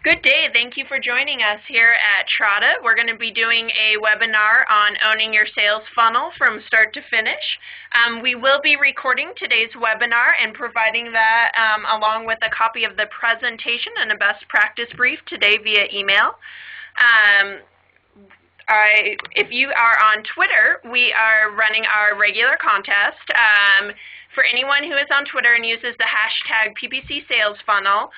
Good day. Thank you for joining us here at Trada. We're going to be doing a webinar on owning your sales funnel from start to finish. We will be recording today's webinar and providing that along with a copy of the presentation and a best practice brief today via email. If you are on Twitter, we are running our regular contest. For anyone who is on Twitter and uses the hashtag PPC Sales Funnel,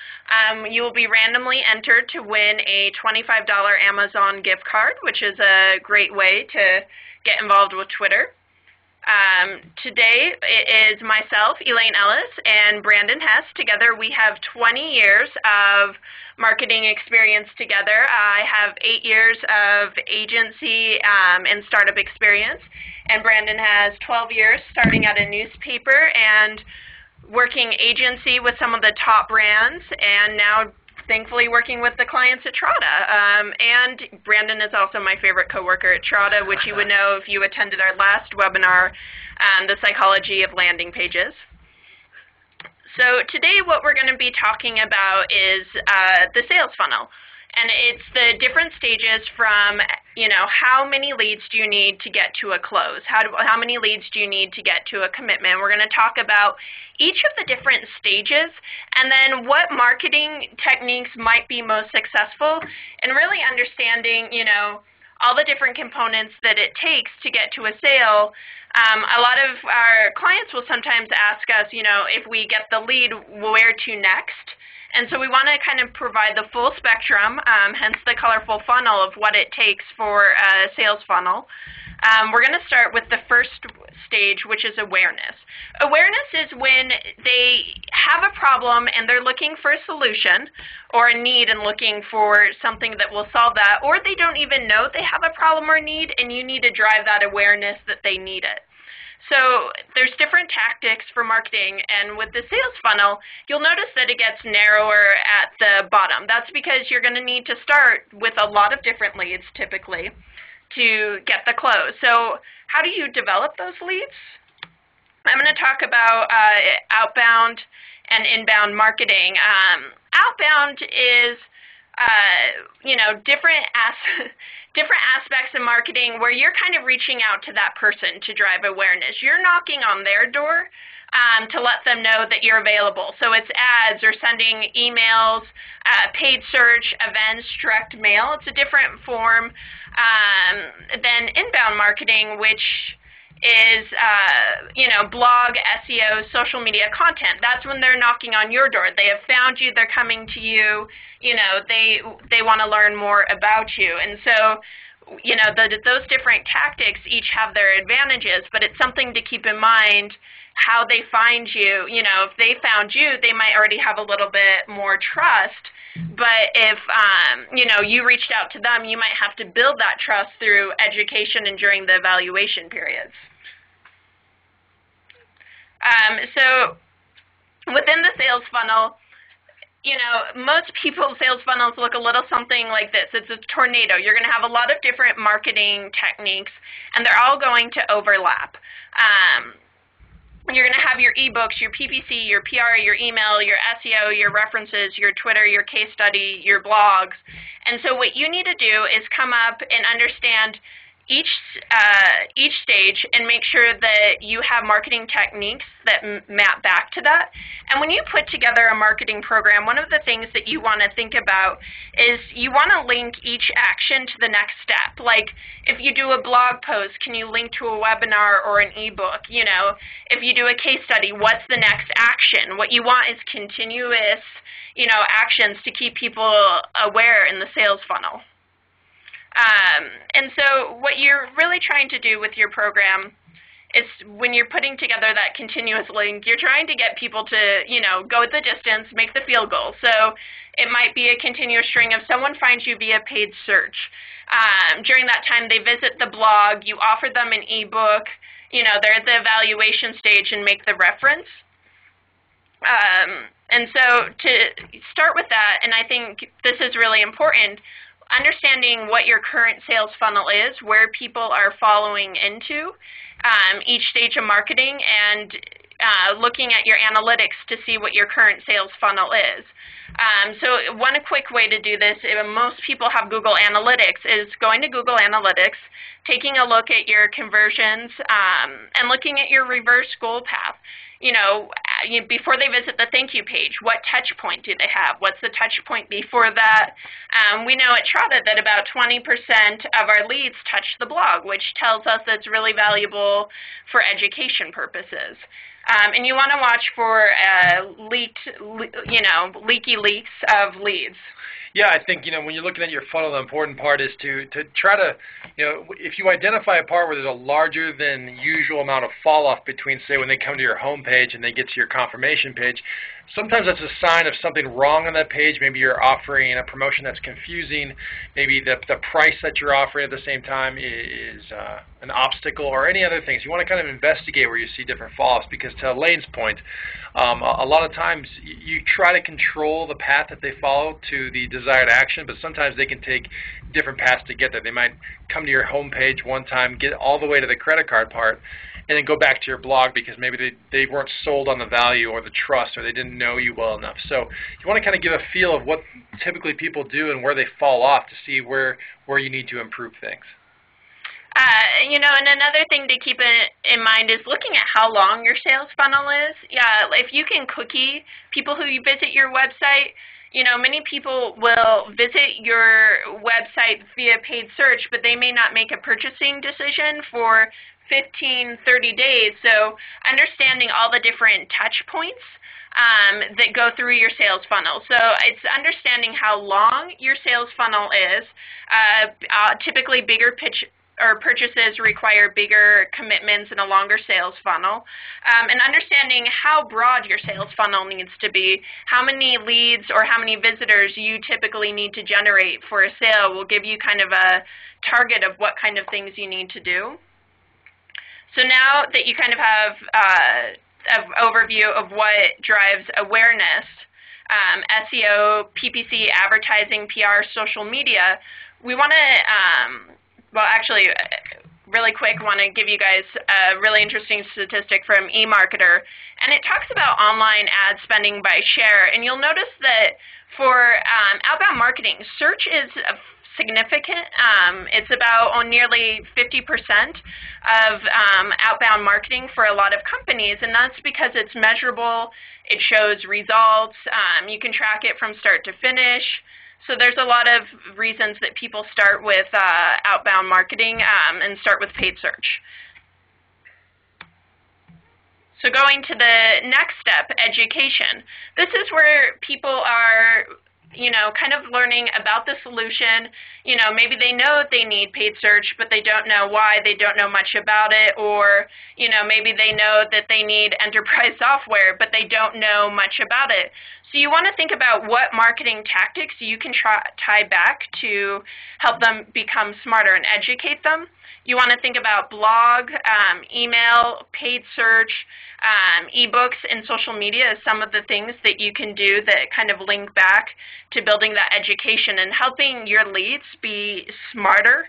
you will be randomly entered to win a $25 Amazon gift card, which is a great way to get involved with Twitter. Today it is myself, Elaine Ellis, and Brandon Hess. Together we have 20 years of marketing experience together. I have 8 years of agency and startup experience, and Brandon has 12 years starting at a newspaper and working agency with some of the top brands, and now thankfully working with the clients at Trada. And Brandon is also my favorite coworker at Trada, which you would know if you attended our last webinar, The Psychology of Landing Pages. So today what we're going to be talking about is the sales funnel. And it's the different stages from, how many leads do you need to get to a close? How many leads do you need to get to a commitment? We're going to talk about each of the different stages and then what marketing techniques might be most successful, and really understanding, all the different components that it takes to get to a sale. A lot of our clients will sometimes ask us, if we get the lead, where to next? And so we want to kind of provide the full spectrum, hence the colorful funnel of what it takes for a sales funnel. We're going to start with the first stage, which is awareness. Awareness is when they have a problem and they're looking for a solution or a need and looking for something that will solve that, or they don't even know they have a problem or need, and you need to drive that awareness that they need it. So there's different tactics for marketing, and with the sales funnel, you'll notice that it gets narrower at the bottom. That's because you're going to need to start with a lot of different leads, typically, to get the close. So how do you develop those leads? I'm going to talk about outbound and inbound marketing. Outbound is different aspects of marketing where you're kind of reaching out to that person to drive awareness. You're knocking on their door to let them know that you're available. So it's ads or sending emails, paid search, events, direct mail. It's a different form than inbound marketing, which is, blog, SEO, social media content. That's when they're knocking on your door. They have found you, they're coming to you, they want to learn more about you. And so, those different tactics each have their advantages, but it's something to keep in mind how they find you. If they found you, they might already have a little bit more trust, but if, you reached out to them, you might have to build that trust through education and during the evaluation periods. So within the sales funnel, most people's sales funnels look a little something like this. It's a tornado. You're going to have a lot of different marketing techniques, and they're all going to overlap. You're going to have your ebooks, your PPC, your PR, your email, your SEO, your references, your Twitter, your case study, your blogs. And so what you need to do is come up and understand each stage and make sure that you have marketing techniques that map back to that. And when you put together a marketing program, one of the things that you want to think about is you want to link each action to the next step. Like if you do a blog post, can you link to a webinar or an ebook? If you do a case study, what's the next action? What you want is continuous, actions to keep people aware in the sales funnel. And so what you're really trying to do with your program is when you're putting together that continuous link, you're trying to get people to, go the distance, make the field goal. So it might be a continuous string of someone finds you via paid search. During that time, they visit the blog, you offer them an ebook, they're at the evaluation stage and make the reference. And so to start with that, and I think this is really important, understanding what your current sales funnel is, where people are following into each stage of marketing, and looking at your analytics to see what your current sales funnel is. So one quick way to do this, most people have Google Analytics, is going to Google Analytics, taking a look at your conversions, and looking at your reverse goal path. Before they visit the thank you page, what touch point do they have? What's the touch point before that? We know at Trada that about 20% of our leads touch the blog, which tells us it's really valuable for education purposes. And you want to watch for leaky leaks of leads. Yeah, I think, when you're looking at your funnel, the important part is to try to, if you identify a part where there's a larger than usual amount of fall off between, say, when they come to your home page and they get to your confirmation page, sometimes that's a sign of something wrong on that page. Maybe you're offering a promotion that's confusing. Maybe the price that you're offering at the same time is an obstacle, or any other things. You want to kind of investigate where you see different fall-offs, because to Elaine's point, a lot of times you try to control the path that they follow to the desired action, but sometimes they can take different paths to get there. They might come to your home page one time, get all the way to the credit card part, and then go back to your blog because maybe they weren't sold on the value or the trust, or they didn't know you well enough. So you want to kind of give a feel of what typically people do and where they fall off to see where you need to improve things. And another thing to keep in mind is looking at how long your sales funnel is. Yeah, if you can cookie people who visit your website, many people will visit your website via paid search, but they may not make a purchasing decision for 15, 30 days. So understanding all the different touch points that go through your sales funnel. So it's understanding how long your sales funnel is. Typically bigger purchases require bigger commitments and a longer sales funnel. And understanding how broad your sales funnel needs to be, how many leads or how many visitors you typically need to generate for a sale will give you kind of a target of what kind of things you need to do. So now that you kind of have an overview of what drives awareness, SEO, PPC, advertising, PR, social media, we want to really quick, want to give you guys a really interesting statistic from eMarketer, and it talks about online ad spending by share. And you'll notice that for outbound marketing, search is significant. It's about nearly 50% of outbound marketing for a lot of companies, and that's because it's measurable, it shows results, you can track it from start to finish. So there's a lot of reasons that people start with outbound marketing and start with paid search. So going to the next step, education. This is where people are kind of learning about the solution. Maybe they know they need paid search, but they don't know why, they don't know much about it, or, maybe they know that they need enterprise software, but they don't know much about it. So you want to think about what marketing tactics you can tie back to help them become smarter and educate them. You want to think about blog, email, paid search, ebooks, and social media as some of the things that you can do that kind of link back to building that education and helping your leads be smarter.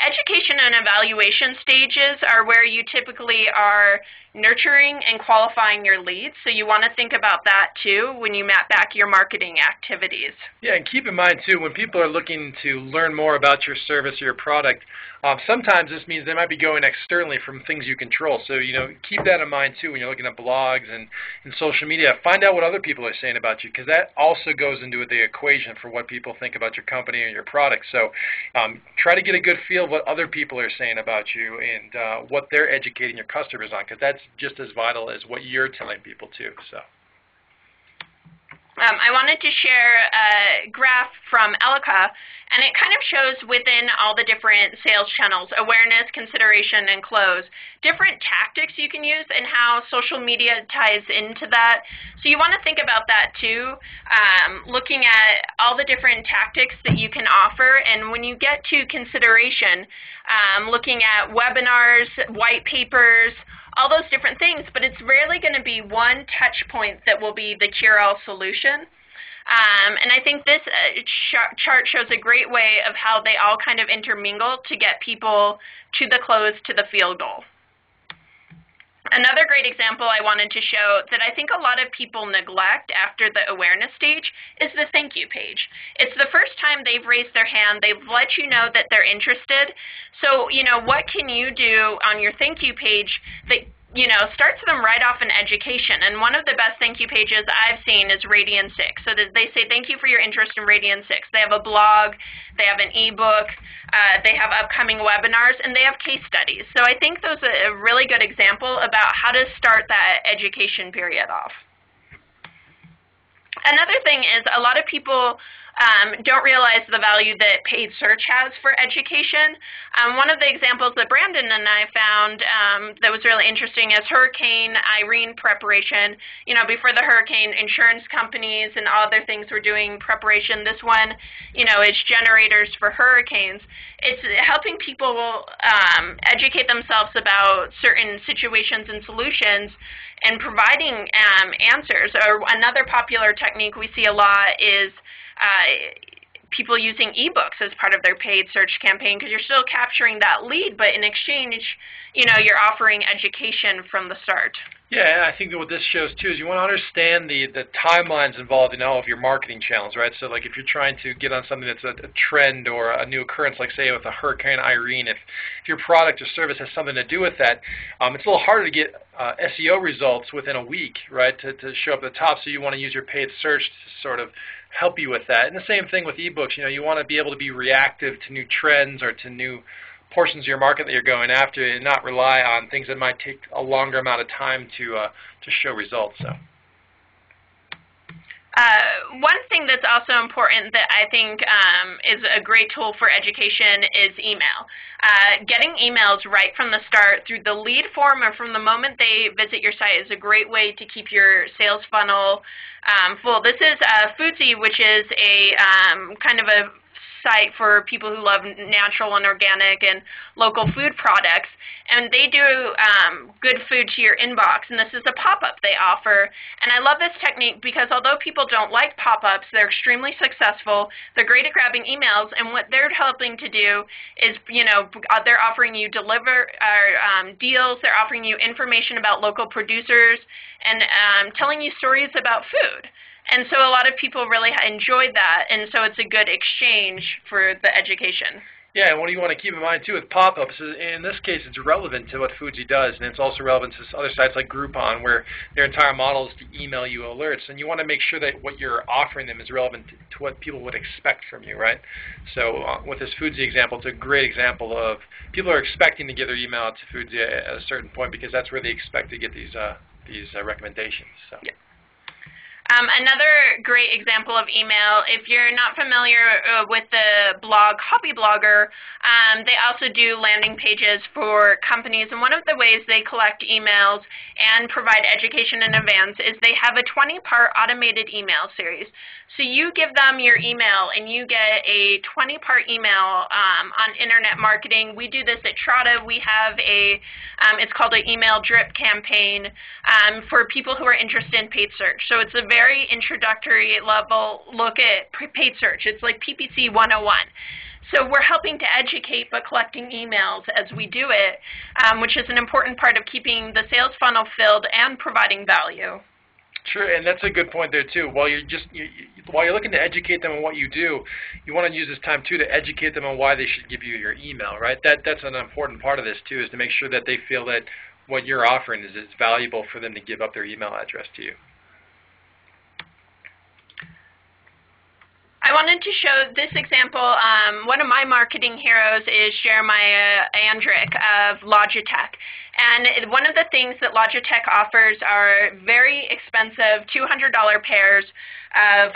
Education and evaluation stages are where you typically are nurturing and qualifying your leads, so you want to think about that too when you map back your marketing activities. Yeah, and keep in mind too, when people are looking to learn more about your service or your product, sometimes this means they might be going externally from things you control. So, keep that in mind too when you're looking at blogs and social media. Find out what other people are saying about you, because that also goes into the equation for what people think about your company and your product. So try to get a good feel of what other people are saying about you and what they're educating your customers on, because that's just as vital as what you're telling people too. So. I wanted to share a graph from Elica, and it kind of shows within all the different sales channels, awareness, consideration, and close, different tactics you can use and how social media ties into that. So you want to think about that too, looking at all the different tactics that you can offer, and when you get to consideration, looking at webinars, white papers, all those different things, but it's rarely going to be one touch point that will be the cure-all solution. And I think this chart shows a great way of how they all kind of intermingle to get people to the close, to the field goal. Another great example I wanted to show that I think a lot of people neglect after the awareness stage is the thank you page. It's the first time they've raised their hand, they've let you know that they're interested. So, what can you do on your thank you page that starts them right off in education? And one of the best thank you pages I've seen is Radian 6. So that they say, thank you for your interest in Radian 6. They have a blog, they have an ebook, they have upcoming webinars, and they have case studies. So I think those are a really good example about how to start that education period off. Another thing is a lot of people don't realize the value that paid search has for education. One of the examples that Brandon and I found that was really interesting is Hurricane Irene preparation. Before the hurricane, insurance companies and other things were doing preparation. This one, is generators for hurricanes. It's helping people educate themselves about certain situations and solutions and providing answers. Or another popular technique we see a lot is people using ebooks as part of their paid search campaign, because you're still capturing that lead, but in exchange, you're offering education from the start. Yeah, I think that what this shows too is you want to understand the timelines involved in all of your marketing channels, right? So like if you're trying to get on something that's a trend or a new occurrence, like say with a Hurricane Irene, if your product or service has something to do with that, it's a little harder to get SEO results within a week, right, to show up at the top. So you want to use your paid search to sort of help you with that. And the same thing with ebooks. You want to be able to be reactive to new trends or to new portions of your market that you're going after, and not rely on things that might take a longer amount of time to show results. So. One thing that's also important that I think is a great tool for education is email. Getting emails right from the start through the lead form or from the moment they visit your site is a great way to keep your sales funnel full. This is Foodsie, which is a kind of a site for people who love natural and organic and local food products, and they do good food to your inbox, and this is a pop-up they offer. And I love this technique because although people don't like pop-ups, they're extremely successful. They're great at grabbing emails, and what they're helping to do is, they're offering you deals, they're offering you information about local producers, and telling you stories about food. And so a lot of people really enjoyed that, and so it's a good exchange for the education. Yeah, and what you want to keep in mind, too, with pop-ups, in this case, it's relevant to what Foodsie does, and it's also relevant to other sites like Groupon, where their entire model is to email you alerts, and you want to make sure that what you're offering them is relevant to what people would expect from you, right? So with this Foodsie example, it's a great example of people are expecting to get their email out to Foodsie at a certain point because that's where they expect to get these recommendations. So. Yeah. Another great example of email, if you're not familiar with the blog Hobby Blogger, they also do landing pages for companies, and one of the ways they collect emails and provide education in advance is they have a 20-part automated email series. So you give them your email and you get a 20-part email on internet marketing. We do this at Trada. We have it's called an email drip campaign for people who are interested in paid search. So it's a very introductory level look at paid search. It's like PPC 101. So we're helping to educate but collecting emails as we do it, which is an important part of keeping the sales funnel filled and providing value. Sure, and that's a good point there too. While you're looking to educate them on what you do, you want to use this time too to educate them on why they should give you your email, right? That's an important part of this too, is to make sure that they feel that what you're offering is valuable for them to give up their email address to you. I wanted to show this example. One of my marketing heroes is Jeremiah Andrick of Logitech. And one of the things that Logitech offers are very expensive $200 pairs of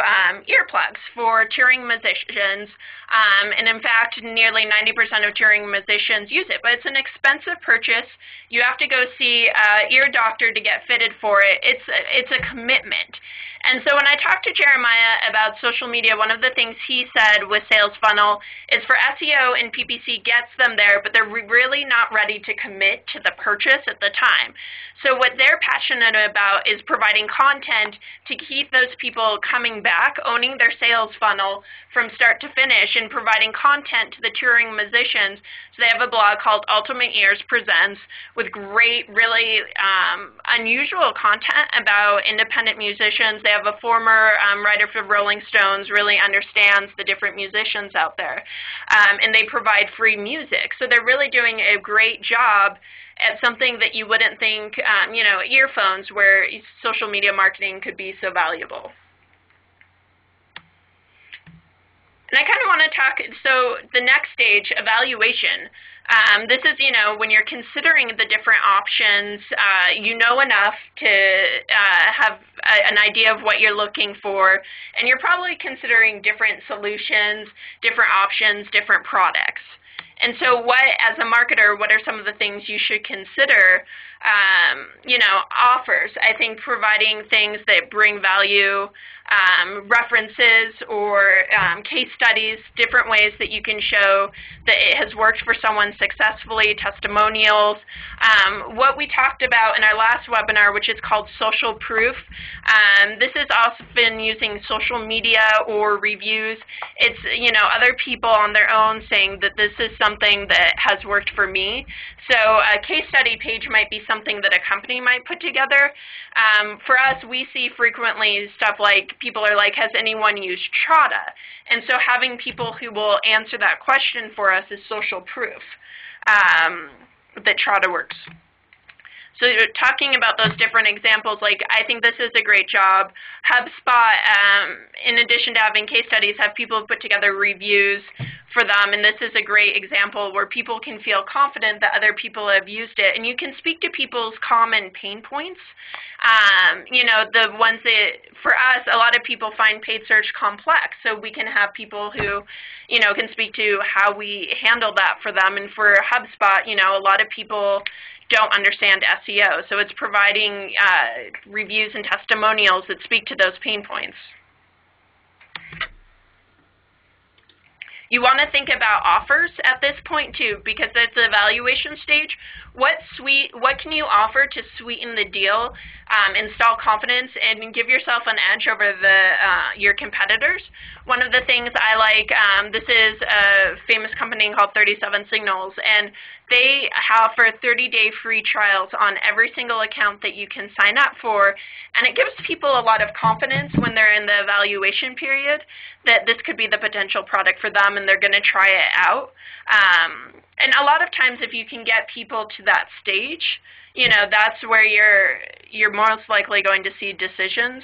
earplugs for touring musicians. And in fact, nearly 90% of touring musicians use it. But it's an expensive purchase. You have to go see an ear doctor to get fitted for it. It's a commitment. And so when I talked to Jeremiah about social media, one of the things he said with Sales Funnel is for SEO and PPC gets them there, but they're really not ready to commit to the purchase at the time. So what they're passionate about is providing content to keep those people coming back, owning their sales funnel from start to finish, and providing content to the touring musicians. So they have a blog called Ultimate Ears Presents with great, really unusual content about independent musicians. They have a former writer for Rolling Stones, really understands the different musicians out there. And they provide free music. So they're really doing a great job at something that you wouldn't think, earphones, where social media marketing could be so valuable. And I kind of want to talk, so the next stage, evaluation. This is, when you're considering the different options, you know enough to have an idea of what you're looking for, and you're probably considering different solutions, different options, different products. And so as a marketer, what are some of the things you should consider? Offers. I think providing things that bring value, references or case studies, different ways that you can show that it has worked for someone successfully, testimonials. What we talked about in our last webinar, which is called social proof. This is often using social media or reviews. It's, other people on their own saying that this is something that has worked for me. So a case study page might be something that a company might put together. For us, we see frequently stuff like people are like, has anyone used Trada? And so having people who will answer that question for us is social proof that Trada works. So you're talking about those different examples, I think this is a great job. HubSpot, in addition to having case studies, have people put together reviews for them, and this is a great example where people can feel confident that other people have used it, and you can speak to people's common pain points. The ones that, for us, a lot of people find paid search complex, so we can have people who, can speak to how we handle that for them. And for HubSpot, a lot of people don't understand SEO, so it's providing reviews and testimonials that speak to those pain points. You want to think about offers at this point too, because it's the evaluation stage. What can you offer to sweeten the deal, install confidence, and give yourself an edge over your competitors? One of the things I like, this is a famous company called 37 Signals, and they offer 30-day free trials on every single account that you can sign up for, and it gives people a lot of confidence when they're in the evaluation period that this could be the potential product for them and they're going to try it out. And a lot of times if you can get people to that stage, that's where you're most likely going to see decisions.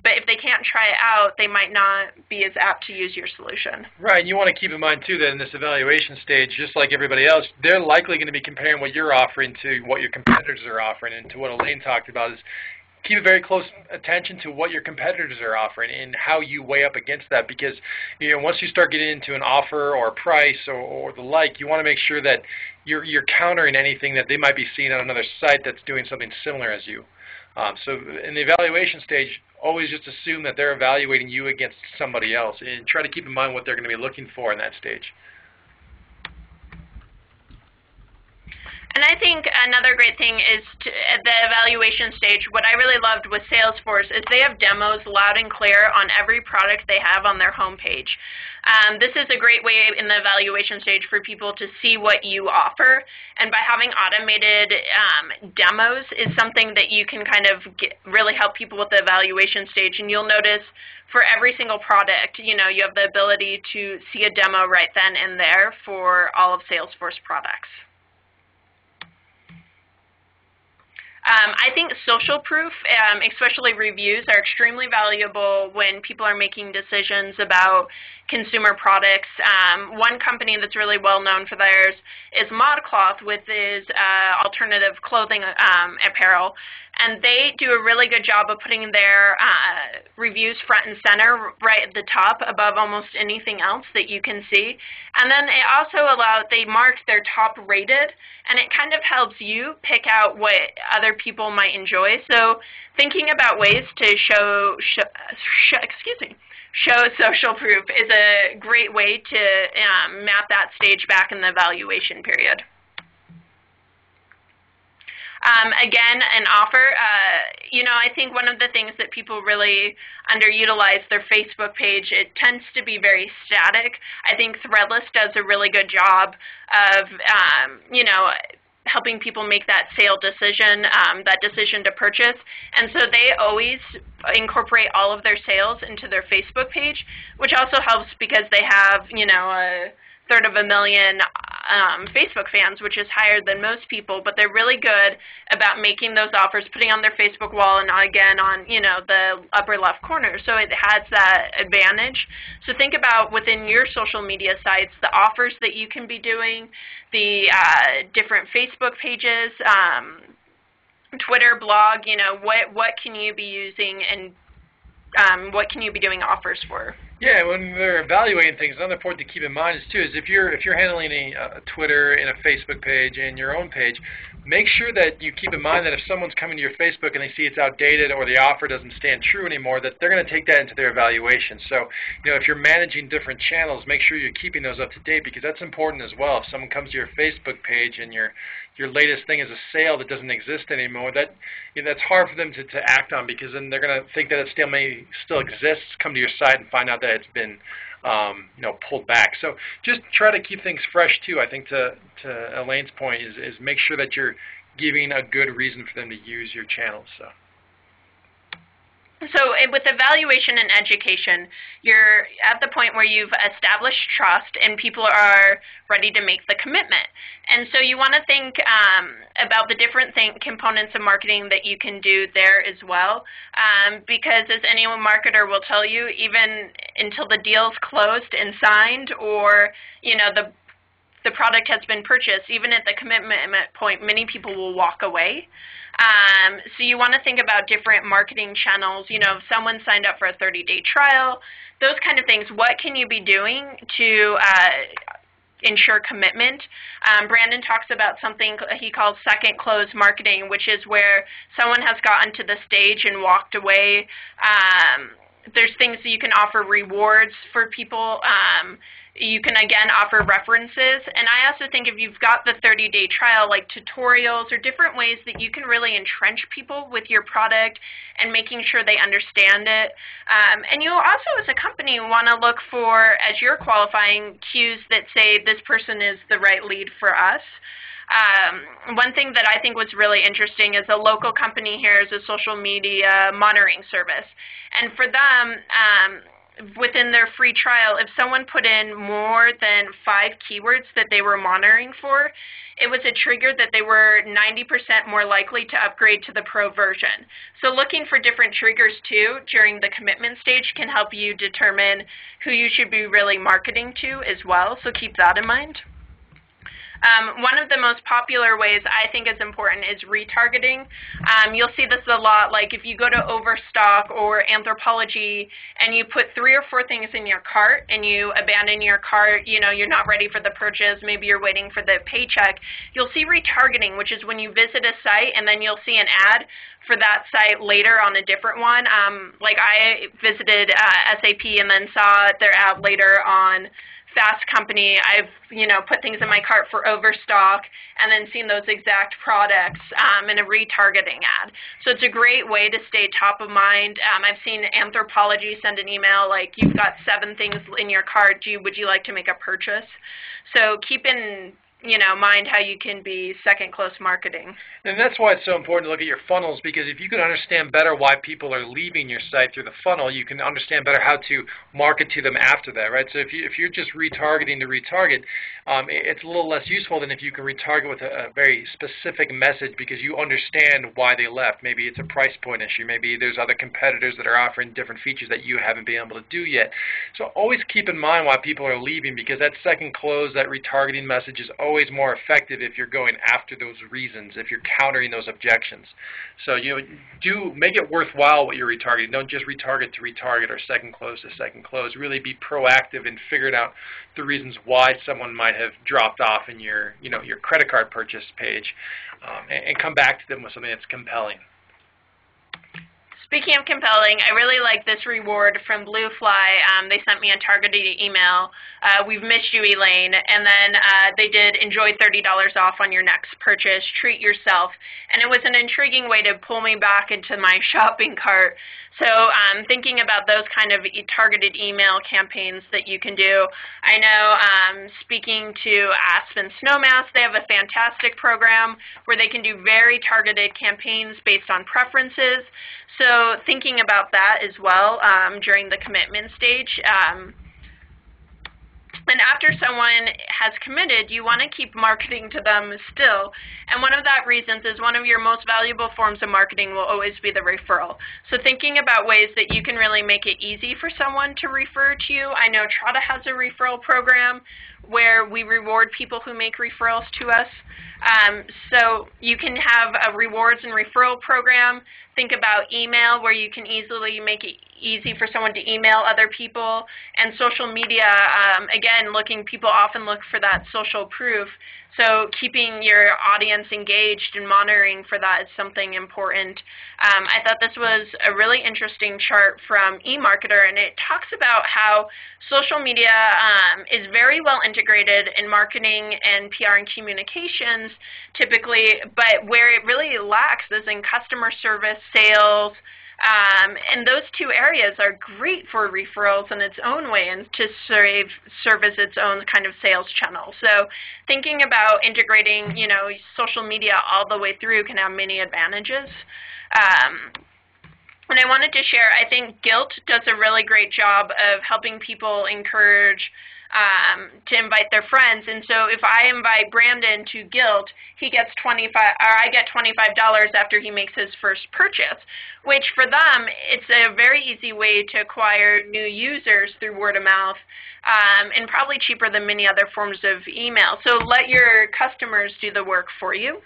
But if they can't try it out, they might not be as apt to use your solution. Right, and you want to keep in mind too that in this evaluation stage, just like everybody else, they're likely going to be comparing what you're offering to what your competitors are offering. And to what Elaine talked about is keep a very close attention to what your competitors are offering and how you weigh up against that, because once you start getting into an offer or a price or the like, you want to make sure that you're countering anything that they might be seeing on another site that's doing something similar as you. So in the evaluation stage, always just assume that they're evaluating you against somebody else, and try to keep in mind what they're going to be looking for in that stage. And I think another great thing is at the evaluation stage, what I really loved with Salesforce is they have demos loud and clear on every product they have on their homepage. This is a great way in the evaluation stage for people to see what you offer, and by having automated demos is something that you can kind of really help people with the evaluation stage. And you'll notice for every single product, you have the ability to see a demo right then and there for all of Salesforce products. I think social proof, especially reviews, are extremely valuable when people are making decisions about consumer products. One company that's really well known for theirs is ModCloth, with its alternative clothing apparel. And they do a really good job of putting their reviews front and center, right at the top, above almost anything else that you can see. And then it also they mark their top rated, and it kind of helps you pick out what other people might enjoy. So thinking about ways to show social proof is a great way to map that stage back in the evaluation period. Again, an offer, I think one of the things that people really underutilize their Facebook page, it tends to be very static. I think Threadless does a really good job of, helping people make that sale decision, that decision to purchase. And so they always incorporate all of their sales into their Facebook page, which also helps because they have, a third of a million Facebook fans, which is higher than most people, but they're really good about making those offers, putting on their Facebook wall and again on, the upper left corner. So it has that advantage. So think about within your social media sites, the offers that you can be doing, the different Facebook pages, Twitter, blog, what can you be using and what can you be doing offers for? Yeah, when they're evaluating things, another point to keep in mind is if you're handling a Twitter and a Facebook page and your own page, make sure that you keep in mind that if someone's coming to your Facebook and they see it's outdated or the offer doesn't stand true anymore, that they're going to take that into their evaluation. So, if you're managing different channels, make sure you're keeping those up to date because that's important as well. If someone comes to your Facebook page and your latest thing is a sale that doesn't exist anymore, that's hard for them to act on because then they're going to think that it still exists, come to your site and find out that it's been pulled back. So just try to keep things fresh too. I think to Elaine's point is make sure that you're giving a good reason for them to use your channels. So with evaluation and education, you're at the point where you've established trust and people are ready to make the commitment. And so you want to think about the different components of marketing that you can do there as well, because as any marketer will tell you, even until the deal's closed and signed or, the product has been purchased, even at the commitment point, many people will walk away. So you want to think about different marketing channels. If someone signed up for a 30-day trial, those kind of things, what can you be doing to ensure commitment? Brandon talks about something he calls second close marketing, which is where someone has gotten to the stage and walked away. There's things that you can offer rewards for people. You can, again, offer references. And I also think if you've got the 30-day trial, like tutorials or different ways that you can really entrench people with your product and making sure they understand it. And you'll also, as a company, want to look for, as you're qualifying, cues that say this person is the right lead for us. One thing that I think was really interesting is a local company here is a social media monitoring service. And for them, within their free trial, if someone put in more than 5 keywords that they were monitoring for, it was a trigger that they were 90% more likely to upgrade to the pro version. So looking for different triggers too during the commitment stage can help you determine who you should be really marketing to as well, so keep that in mind. One of the most popular ways I think is important is retargeting. You'll see this a lot, like if you go to Overstock or Anthropologie and you put 3 or 4 things in your cart and you abandon your cart, you're not ready for the purchase, maybe you're waiting for the paycheck, you'll see retargeting, which is when you visit a site and then you'll see an ad for that site later on a different one. Like I visited SAP and then saw their ad later on Fast Company. I've put things in my cart for Overstock and then seen those exact products in a retargeting ad. So it's a great way to stay top of mind. I've seen Anthropologie send an email like, you've got 7 things in your cart, would you like to make a purchase? So keep in mind how you can be second close marketing. And that's why it's so important to look at your funnels, because if you can understand better why people are leaving your site through the funnel, you can understand better how to market to them after that, right? So if you're just retargeting to retarget, it's a little less useful than if you can retarget with a very specific message because you understand why they left. Maybe it's a price point issue. Maybe there's other competitors that are offering different features that you haven't been able to do yet. So always keep in mind why people are leaving, because that second close, that retargeting message is always more effective if you're going after those reasons, if you're countering those objections. So do make it worthwhile what you're retargeting. Don't just retarget to retarget or second close to second close. Really be proactive in figuring out the reasons why someone might have dropped off in your your credit card purchase page, and come back to them with something that's compelling. Speaking of compelling, I really like this reward from Bluefly. They sent me a targeted email. We've missed you, Elaine. And then they did enjoy $30 off on your next purchase. Treat yourself. And it was an intriguing way to pull me back into my shopping cart. So thinking about those kind of targeted email campaigns that you can do. I know speaking to Aspen Snowmass, they have a fantastic program where they can do very targeted campaigns based on preferences. So thinking about that as well during the commitment stage. And after someone has committed, you want to keep marketing to them still. And one of that reasons is one of your most valuable forms of marketing will always be the referral. So thinking about ways that you can really make it easy for someone to refer to you. I know Trada has a referral program where we reward people who make referrals to us. So you can have a rewards and referral program. Think about email, where you can easily make it easy for someone to email other people. And social media, again, people often look for that social proof. So keeping your audience engaged and monitoring for that is something important. I thought this was a really interesting chart from eMarketer, and it talks about how social media is very well integrated in marketing and PR and communications typically, but where it really lacks is in customer service, sales, and those two areas are great for referrals in its own way and to serve as its own kind of sales channel. So thinking about integrating, social media all the way through can have many advantages. And I wanted to share, I think Gilt does a really great job of helping people encourage to invite their friends. And so if I invite Brandon to Gilt, he gets I get $25 after he makes his first purchase, which for them, it's a very easy way to acquire new users through word of mouth, and probably cheaper than many other forms of email. So let your customers do the work for you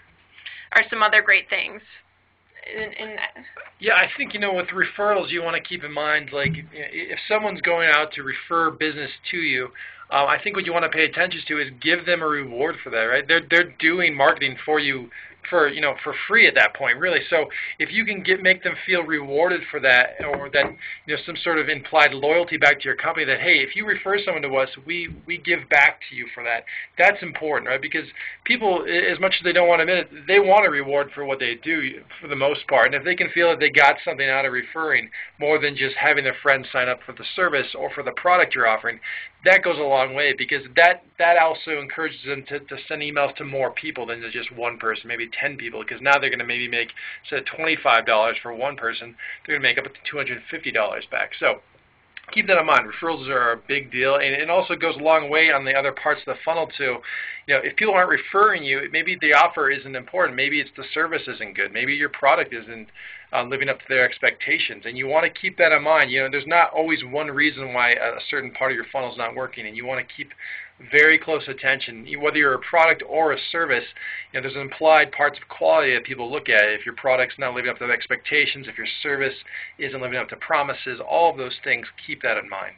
are some other great things. Yeah, I think, with referrals, you want to keep in mind, like, if someone's going out to refer business to you, I think what you want to pay attention to is give them a reward for that, right? They're doing marketing for you for free at that point, really. So if you can make them feel rewarded for that, or that some sort of implied loyalty back to your company, that hey, if you refer someone to us, we give back to you for that. That's important, right? Because people, as much as they don't want to admit it, they want a reward for what they do for the most part. And if they can feel that they got something out of referring more than just having their friends sign up for the service or for the product you're offering, that goes a long way, because that also encourages them to send emails to more people than to just one person, maybe 10 people, because now they're going to maybe make, instead of $25 for one person, they're going to make up to $250 back. So keep that in mind. Referrals are a big deal, and it also goes a long way on the other parts of the funnel too. If people aren't referring you, maybe the offer isn't important. Maybe it's the service isn't good. Maybe your product isn't living up to their expectations, and you want to keep that in mind. There's not always one reason why a certain part of your funnel is not working, and you want to keep very close attention. Whether you're a product or a service, there's implied parts of quality that people look at. If your product's not living up to their expectations, if your service isn't living up to promises, all of those things, keep that in mind.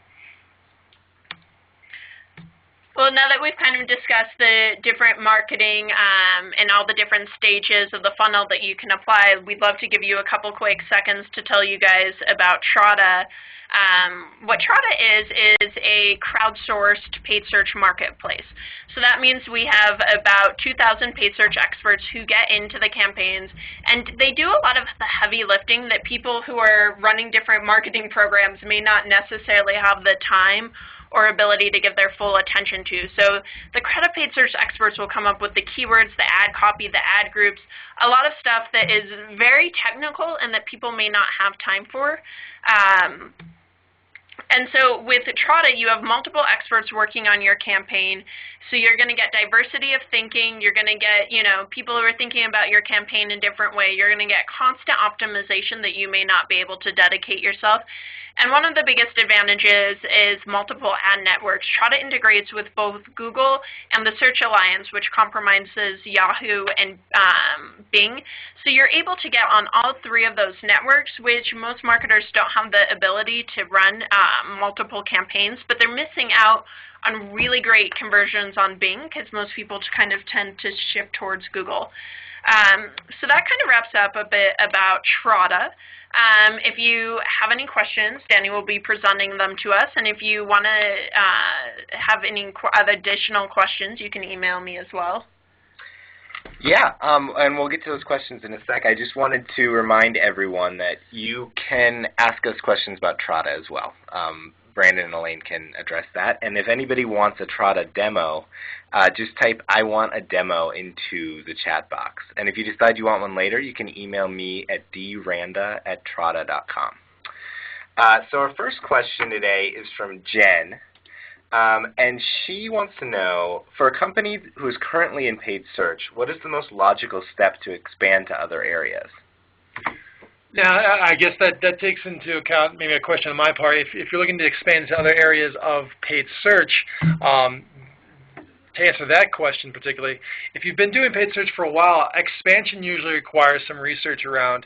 Well, now that we've kind of discussed the different marketing and all the different stages of the funnel that you can apply, we'd love to give you a couple quick seconds to tell you guys about Trada. What Trada is a crowdsourced paid search marketplace. So that means we have about 2,000 paid search experts who get into the campaigns, and they do a lot of the heavy lifting that people who are running different marketing programs may not necessarily have the time or ability to give their full attention to. So the Trada paid search experts will come up with the keywords, the ad copy, the ad groups, a lot of stuff that is very technical and that people may not have time for. And so with Trada, you have multiple experts working on your campaign. So you're going to get diversity of thinking. You're going to get, people who are thinking about your campaign in a different way. You're going to get constant optimization that you may not be able to dedicate yourself. And one of the biggest advantages is multiple ad networks. Trada integrates with both Google and the Search Alliance, which compromises Yahoo and Bing. So you're able to get on all three of those networks, which most marketers don't have the ability to run multiple campaigns, but they're missing out on really great conversions on Bing because most people kind of tend to shift towards Google. So that kind of wraps up a bit about Trada. If you have any questions, Danny will be presenting them to us, and if you want to have any other additional questions, you can email me as well. Yeah, and we'll get to those questions in a sec. I just wanted to remind everyone that you can ask us questions about Trada as well. Brandon and Elaine can address that. And if anybody wants a Trada demo, just type "I want a demo" into the chat box. And if you decide you want one later, you can email me at dranda@trada.com. So our first question today is from Jen. And she wants to know, for a company who is currently in paid search, what is the most logical step to expand to other areas? Now, I guess that takes into account maybe a question on my part. If you're looking to expand to other areas of paid search, to answer that question particularly, if you've been doing paid search for a while, expansion usually requires some research around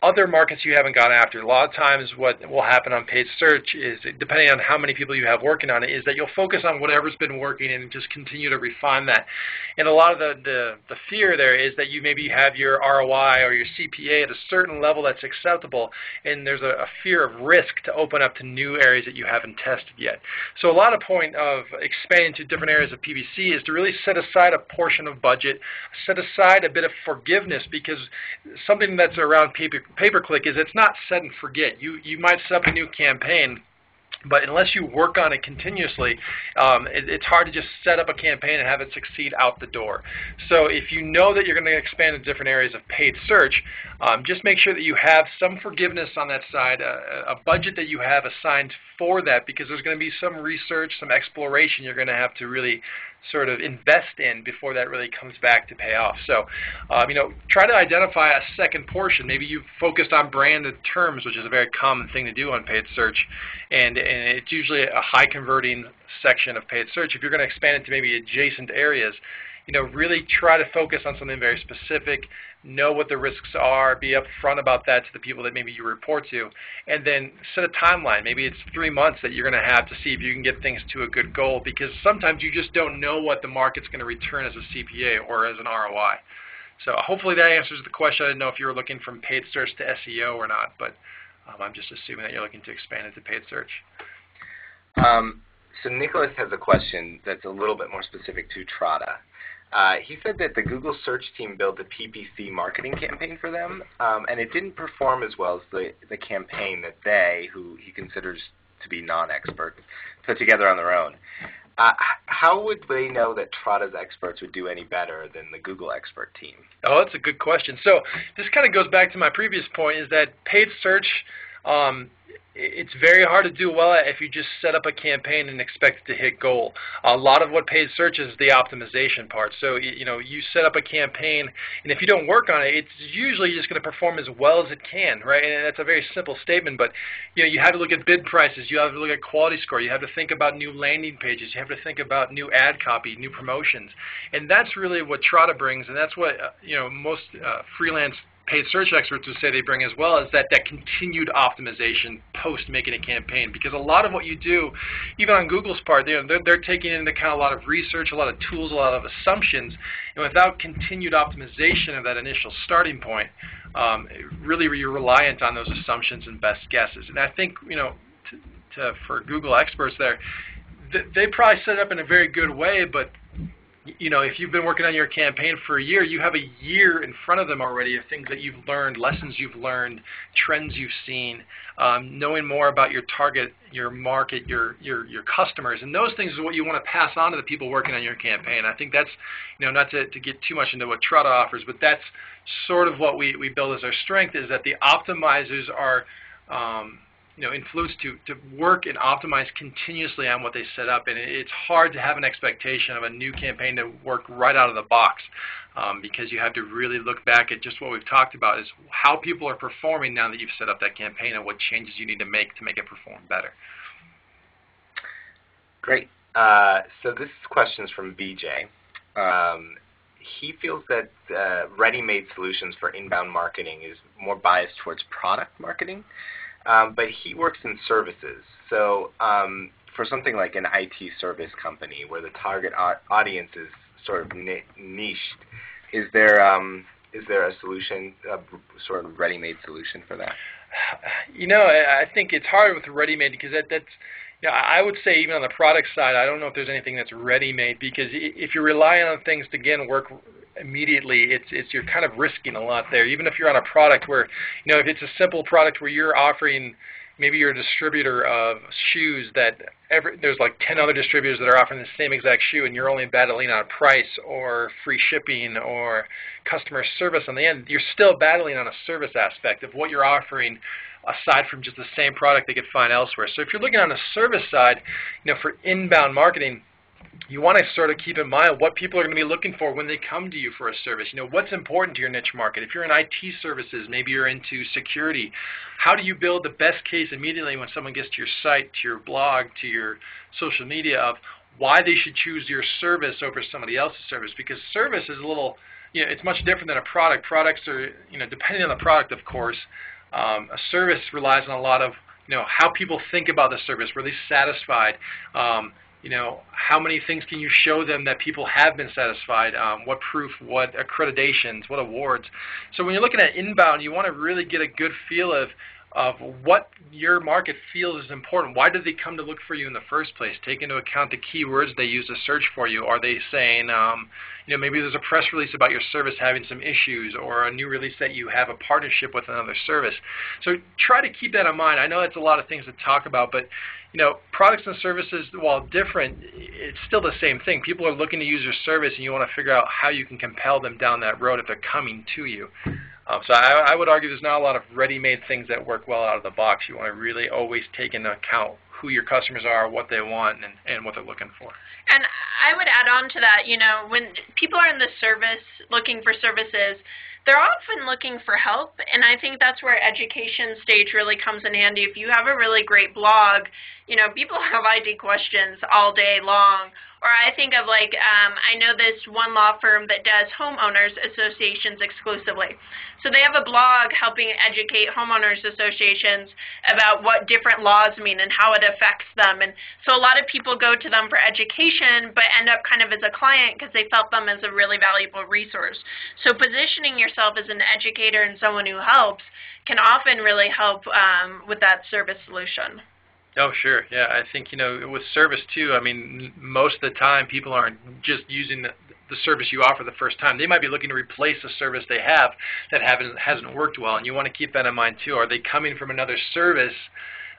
other markets you haven't gone after. A lot of times what will happen on paid search is, depending on how many people you have working on it, is that you'll focus on whatever's been working and just continue to refine that. And a lot of the fear there is that you maybe have your ROI or your CPA at a certain level that's acceptable, and there's a fear of risk to open up to new areas that you haven't tested yet. So a lot of point of expanding to different areas of PPC is to really set aside a portion of budget, set aside a bit of forgiveness, because something that's around pay-per-click is it's not set and forget. You might set up a new campaign, but unless you work on it continuously, it's hard to just set up a campaign and have it succeed out the door. So if you know that you're going to expand to different areas of paid search, just make sure that you have some forgiveness on that side, a budget that you have assigned for that, because there's going to be some research, some exploration you're going to have to really sort of invest in before that really comes back to pay off. So, try to identify a second portion. Maybe you've focused on branded terms, which is a very common thing to do on paid search, and it's usually a high converting section of paid search. If you're going to expand it to maybe adjacent areas, really try to focus on something very specific, know what the risks are, be upfront about that to the people that maybe you report to, and then set a timeline. Maybe it's 3 months that you're going to have to see if you can get things to a good goal, because sometimes you just don't know what the market's going to return as a CPA or as an ROI. So hopefully that answers the question. I didn't know if you were looking from paid search to SEO or not, but I'm just assuming that you're looking to expand into paid search. So Nicholas has a question that's a little bit more specific to Trada. He said that the Google search team built a PPC marketing campaign for them, and it didn't perform as well as the campaign that they, who he considers to be non-experts, put together on their own. How would they know that Trada's experts would do any better than the Google expert team? Oh, that's a good question. So this kind of goes back to my previous point, is that paid search, it's very hard to do well if you just set up a campaign and expect it to hit goal. A lot of what paid search is the optimization part. So you set up a campaign, and if you don't work on it, it's usually just going to perform as well as it can, right? And that's a very simple statement, but you have to look at bid prices, you have to look at quality score, you have to think about new landing pages, you have to think about new ad copy, new promotions, and that's really what Trada brings, and that's what most freelance paid search experts would say they bring as well, is that continued optimization post making a campaign. Because a lot of what you do, even on Google's part, they're taking into account a lot of research, a lot of tools, a lot of assumptions, and without continued optimization of that initial starting point, really you're reliant on those assumptions and best guesses. And I think for Google experts there, they probably set it up in a very good way, but if you've been working on your campaign for a year, you have a year in front of them already of things that you've learned, lessons you've learned, trends you've seen, knowing more about your target, your market, your customers. And those things is what you want to pass on to the people working on your campaign. I think that's, not to get too much into what Trada offers, but that's sort of what we build as our strength, is that the optimizers are influenced to work and optimize continuously on what they set up, and it's hard to have an expectation of a new campaign to work right out of the box, because you have to really look back at just what we've talked about, is how people are performing now that you've set up that campaign and what changes you need to make it perform better. Great. So this question is from BJ. He feels that ready-made solutions for inbound marketing is more biased towards product marketing. But he works in services, so for something like an IT service company where the target audience is sort of niched, is there Is there a solution, a sort of ready-made solution for that? I think it's hard with ready-made because that's, I would say even on the product side, I don't know if there's anything that's ready-made, because if you're relying on things to, again, work immediately, you're kind of risking a lot there. Even if you're on a product where, if it's a simple product where you're offering, maybe you're a distributor of shoes that there's like 10 other distributors that are offering the same exact shoe, and you're only battling on price or free shipping or customer service on the end, you're still battling on a service aspect of what you're offering aside from just the same product they could find elsewhere. So if you're looking on the service side, for inbound marketing, you want to sort of keep in mind what people are going to be looking for when they come to you for a service. What's important to your niche market. If you're in IT services, maybe you're into security, how do you build the best case immediately when someone gets to your site, to your blog, to your social media of why they should choose your service over somebody else's service? Because service is a little, it's much different than a product. Products are, depending on the product, of course, a service relies on a lot of, how people think about the service. Were they satisfied? How many things can you show them that people have been satisfied? What proof, what accreditations, what awards? So when you're looking at inbound, you want to really get a good feel of what your market feels is important. Why did they come to look for you in the first place? Take into account the keywords they use to search for you. Are they saying, maybe there's a press release about your service having some issues, or a new release that you have a partnership with another service. So try to keep that in mind. I know that's a lot of things to talk about, but products and services, while different, it's still the same thing. People are looking to use your service, and you want to figure out how you can compel them down that road if they're coming to you. So I would argue there's not a lot of ready-made things that work well out of the box. You want to really always take into account who your customers are, what they want, and what they're looking for. And I would add on to that, when people are in the service, looking for services, they're often looking for help, and I think that's where education stage really comes in handy. If you have a really great blog, people have ID questions all day long. Or I think of I know this one law firm that does homeowners associations exclusively. So they have a blog helping educate homeowners associations about what different laws mean and how it affects them. And so a lot of people go to them for education but end up kind of as a client because they felt them as a really valuable resource. So positioning yourself as an educator and someone who helps can often really help with that service solution. Oh, sure. Yeah, I think, with service, too, most of the time people aren't just using the service you offer the first time. They might be looking to replace a service they have that hasn't worked well, and you want to keep that in mind, too. Are they coming from another service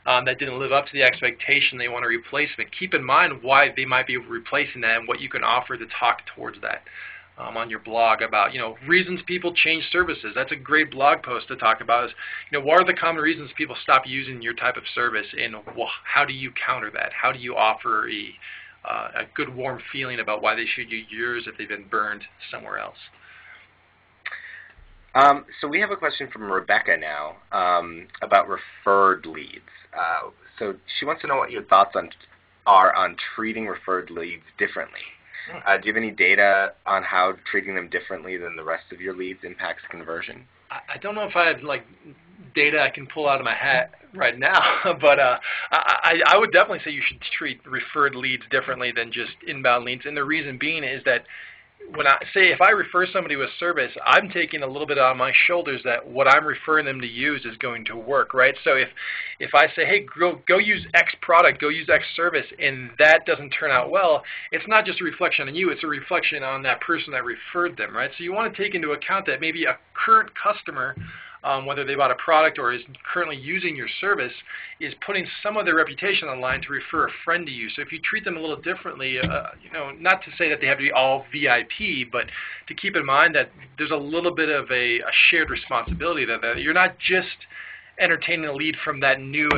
that didn't live up to the expectation they want to replace it? Keep in mind why they might be replacing that and what you can offer to talk towards that. On your blog about, reasons people change services. That's a great blog post to talk about is, what are the common reasons people stop using your type of service, and how do you counter that? How do you offer a good warm feeling about why they should use yours if they've been burned somewhere else? So we have a question from Rebecca now about referred leads. So she wants to know what your thoughts are on treating referred leads differently. Do you have any data on how treating them differently than the rest of your leads impacts conversion? I don't know if I have data I can pull out of my hat right now, but I would definitely say you should treat referred leads differently than just inbound leads. And the reason being is that if I refer somebody with service, I'm taking a little bit on my shoulders that what I'm referring them to use is going to work, right? So if I say, hey, go use X product, go use X service, and that doesn't turn out well, it's not just a reflection on you, it's a reflection on that person that referred them, right? So you want to take into account that maybe a current customer, whether they bought a product or is currently using your service, is putting some of their reputation on the line to refer a friend to you. So if you treat them a little differently, not to say that they have to be all VIP, but to keep in mind that there's a little bit of a shared responsibility that you're not just entertaining a lead from that new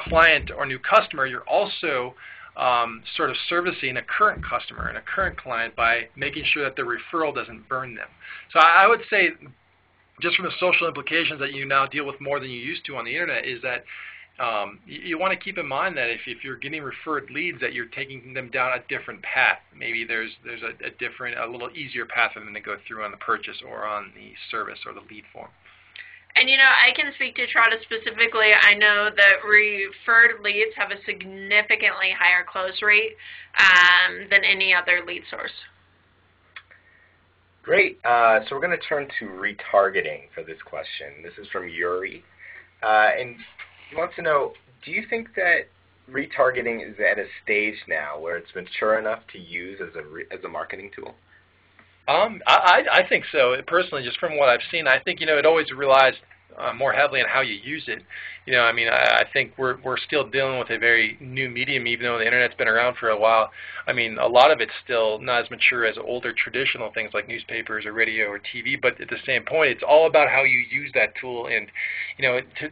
client or new customer, you're also sort of servicing a current customer and a current client by making sure that the referral doesn't burn them. So I would say, just from the social implications that you now deal with more than you used to on the internet, is that you want to keep in mind that if you're getting referred leads, that you're taking them down a different path. Maybe there's a little easier path for them to go through on the purchase or on the service or the lead form. And I can speak to Trada specifically. I know that referred leads have a significantly higher close rate than any other lead source. Great. So we're going to turn to retargeting for this question. This is from Yuri. And he wants to know, do you think that retargeting is at a stage now where it's mature enough to use as a marketing tool? I think so. Personally, just from what I've seen, I think it always relies more heavily on how you use it. I mean, I think we're still dealing with a very new medium, even though the internet's been around for a while. I mean, a lot of it's still not as mature as older traditional things like newspapers or radio or TV. But at the same point, it's all about how you use that tool. And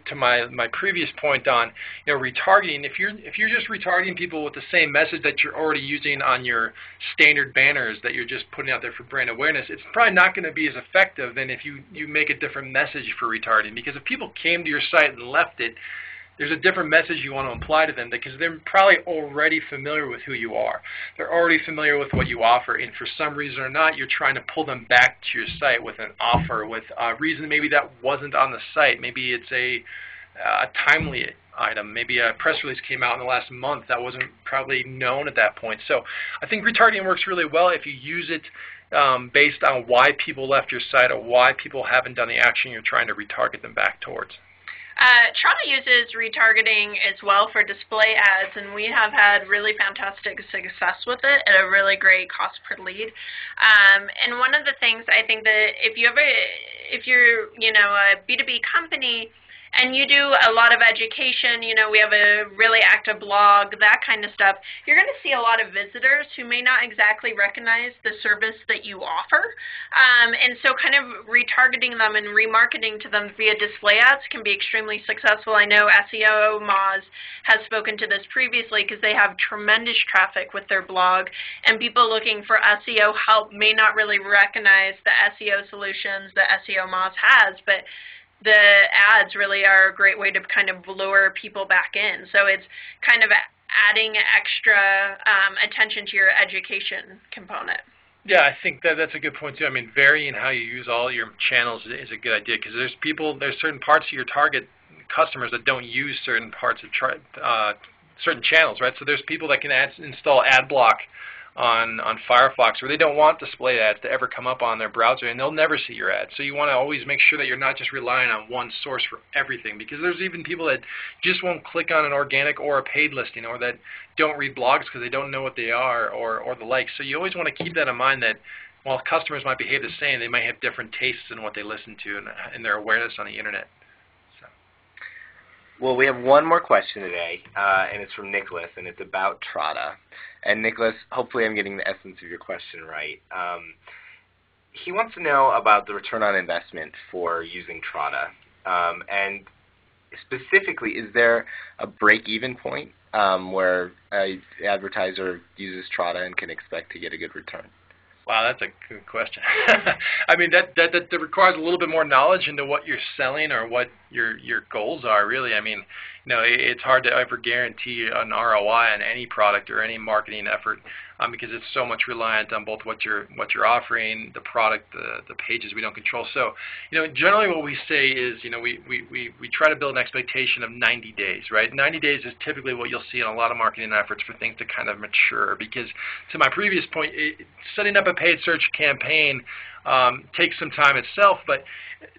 to my previous point on retargeting, if you're just retargeting people with the same message that you're already using on your standard banners that you're just putting out there for brand awareness, it's probably not going to be as effective than if you make a different message for retargeting. Because if people came to your site and left it, there's a different message you want to imply to them because they're probably already familiar with who you are. They're already familiar with what you offer, and for some reason or not, you're trying to pull them back to your site with an offer, with a reason maybe that wasn't on the site. Maybe it's a timely item. Maybe a press release came out in the last month that wasn't probably known at that point. So I think retargeting works really well if you use it based on why people left your site or why people haven't done the action you're trying to retarget them back towards. Trata uses retargeting as well for display ads, and we have had really fantastic success with it at a really great cost per lead. And one of the things I think that if you're a B2B company and you do a lot of education, we have a really active blog, that kind of stuff, you're going to see a lot of visitors who may not exactly recognize the service that you offer. And so kind of retargeting them and remarketing to them via display ads can be extremely successful. I know SEO Moz has spoken to this previously because they have tremendous traffic with their blog, and people looking for SEO help may not really recognize the SEO solutions that SEO Moz has, but the ads really are a great way to kind of lure people back in. So it's kind of adding extra attention to your education component. Yeah, I think that's a good point too. I mean, varying how you use all your channels is a good idea because there's certain parts of your target customers that don't use certain parts of certain channels, right? So there's people that can install ad block on Firefox where they don't want display ads to ever come up on their browser, and they'll never see your ads. So you want to always make sure that you're not just relying on one source for everything, because there's even people that just won't click on an organic or a paid listing, or that don't read blogs because they don't know what they are, or the like. So you always want to keep that in mind, that while customers might behave the same, they might have different tastes in what they listen to and their awareness on the internet. Well, we have one more question today, and it's from Nicholas, and it's about Trata. And Nicholas, hopefully I'm getting the essence of your question right. He wants to know about the return on investment for using Trata. And specifically, is there a break-even point where an advertiser uses Trata and can expect to get a good return? Wow, that's a good question. I mean, that requires a little bit more knowledge into what you're selling or what your goals are, really. I mean, it's hard to ever guarantee an ROI on any product or any marketing effort because it's so much reliant on both what you're offering, the product, the pages we don't control. So, generally what we say is, we try to build an expectation of 90 days, right? 90 days is typically what you'll see in a lot of marketing efforts for things to kind of mature, because to my previous point, setting up a paid search campaign takes some time itself, but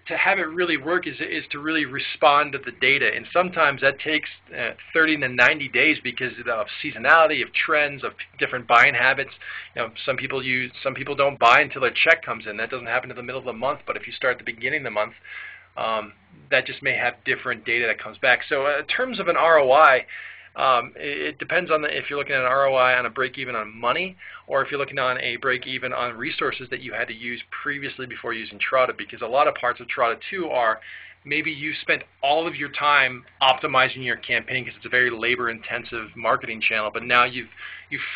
to have it really work is to really respond to the data, and sometimes that takes 30 to 90 days because of seasonality, of trends, of different buying habits. Some people don't buy until their check comes in. That doesn't happen in the middle of the month, but if you start at the beginning of the month, that just may have different data that comes back. So in terms of an ROI, it depends on if you're looking at an ROI on a break-even on money, or if you're looking on a break-even on resources that you had to use previously before using Trata, because a lot of parts of Trata too are maybe you spent all of your time optimizing your campaign because it's a very labor-intensive marketing channel, but now you've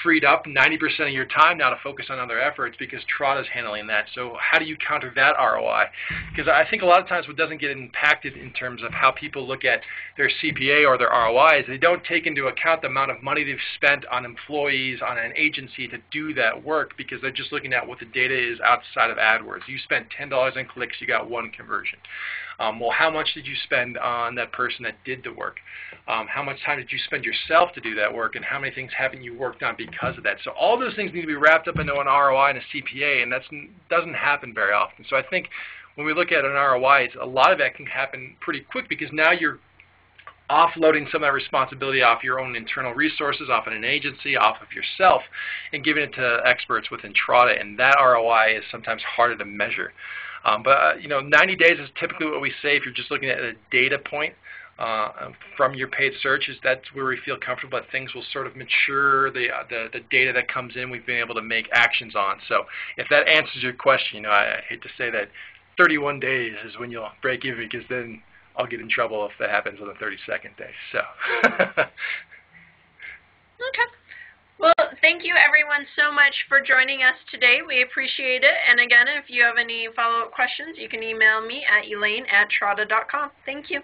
freed up 90% of your time now to focus on other efforts because Trata's handling that. So how do you counter that ROI? Because I think a lot of times what doesn't get impacted in terms of how people look at their CPA or their ROI is they don't take into account the amount of money they've spent on employees, on an agency to do that work, because they're just looking at what the data is outside of AdWords. You spent $10 on clicks, you got 1 conversion. Well, how much did you spend on that person that did the work? How much time did you spend yourself to do that work, and how many things haven't you worked on because of that? So all those things need to be wrapped up into an ROI and a CPA, and that doesn't happen very often. So I think when we look at an ROI, a lot of that can happen pretty quick because now you're offloading some of that responsibility off your own internal resources, off of an agency, off of yourself, and giving it to experts within Entrata, and that ROI is sometimes harder to measure. But 90 days is typically what we say if you're just looking at a data point from your paid searches. That's where we feel comfortable that things will sort of mature. The data that comes in, we've been able to make actions on. So if that answers your question, I hate to say that 31 days is when you'll break even, because then I'll get in trouble if that happens on the 32nd day. So. Okay. Well, thank you everyone so much for joining us today. We appreciate it. And again, if you have any follow-up questions, you can email me at elaine@trata.com. Thank you.